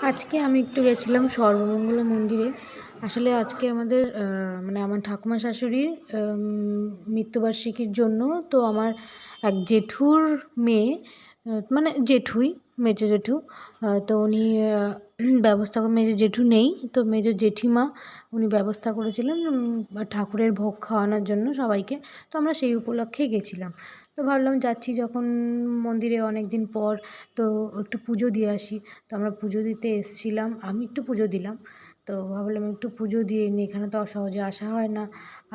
আজকে আমি একটু গেছিলাম সর্বমঙ্গলা মন্দিরে। আসলে আজকে আমাদের মানে আমার ঠাকুমা শাশুড়ির মৃত্যুবার্ষিকীর জন্য তো আমার এক জেঠুর মেয়ে, মানে জেঠুই, মেজো জেঠু, তো উনি ব্যবস্থা মেজো জেঠু নেই, তো মেজো জেঠিমা উনি ব্যবস্থা করেছিলেন ঠাকুরের ভোগ খাওয়ানোর জন্য সবাইকে। তো আমরা সেই উপলক্ষেই গেছিলাম। তো ভাবলাম যাচ্ছি যখন মন্দিরে অনেক দিন পর, তো একটু পুজো দিয়ে আসি। তো আমরা পুজো দিতে এসেছিলাম, আমি একটু পুজো দিলাম। তো ভাবলাম একটু পুজো দিয়ে নিই, এখানে তো সহজে আসা হয় না।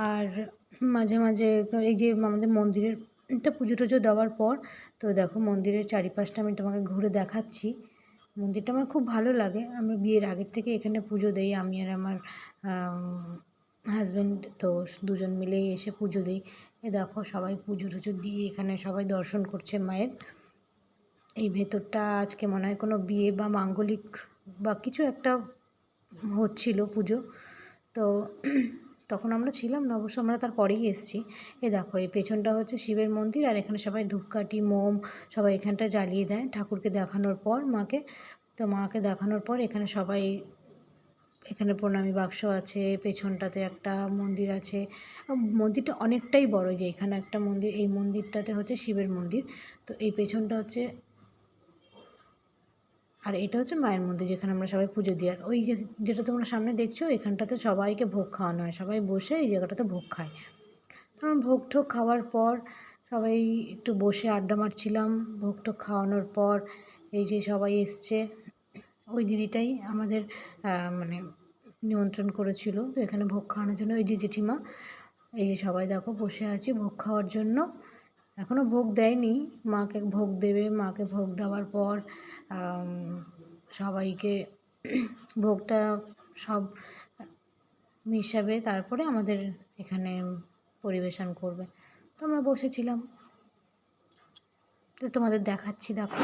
আর মাঝে মাঝে এই যে আমাদের মন্দিরের তো পুজো টুজো দেওয়ার পর, তো দেখো মন্দিরের চারিপাশটা আমি তোমাকে ঘুরে দেখাচ্ছি। মন্দিরটা আমার খুব ভালো লাগে। আমি বিয়ের আগের থেকে এখানে পুজো দিই, আমি আর আমার হাজব্যান্ড, তো দুজন মিলেই এসে পুজো দিই। এ দেখো সবাই পুজো টুজো দিয়ে এখানে সবাই দর্শন করছে মায়ের। এই ভেতরটা আজকে মনে হয় কোনো বিয়ে বা মাঙ্গলিক বা কিছু একটা হচ্ছিল পুজো। তো তখন আমরা ছিলাম না, অবশ্য আমরা তারপরেই এসেছি। এ দেখো এই পেছনটা হচ্ছে শিবের মন্দির, আর এখানে সবাই ধূপকাঠি মোম সবাই এখানটা জ্বালিয়ে দেয় ঠাকুরকে দেখানোর পর, মাকে। তো মাকে দেখানোর পর এখানে সবাই, এখানে প্রণামী বাক্স আছে, পেছনটাতে একটা মন্দির আছে। মন্দিরটা অনেকটাই বড়, যে এখানে একটা মন্দির, এই মন্দিরটাতে হচ্ছে শিবের মন্দির। তো এই পেছনটা হচ্ছে, আর এটা হচ্ছে মায়ের মন্দির যেখানে আমরা সবাই পুজো দিই। আর ওই যেটা তোমরা সামনে দেখছো, এখানটাতে সবাইকে ভোগ খাওয়ানো হয়, সবাই বসে এই জায়গাটাতে ভোগ খায়। তখন ভোগ টোগ খাওয়ার পর সবাই একটু বসে আড্ডা মারছিলাম। ভোগ টোগ খাওয়ানোর পর এই যে সবাই এসছে, ওই দিদিটাই আমাদের মানে নিমন্ত্রণ করেছিল তো এখানে ভোগ খাওয়ানোর জন্য। ওই যে জেঠিমা, এই যে সবাই দেখো বসে আছি ভোগ খাওয়ার জন্য। এখনও ভোগ দেয়নি, মাকে ভোগ দেবে। মাকে ভোগ দেওয়ার পর সবাইকে ভোগটা সব মিশাবে, তারপরে আমাদের এখানে পরিবেশন করবে। তো আমরা বসেছিলাম, তো তোমাদের দেখাচ্ছি। দেখো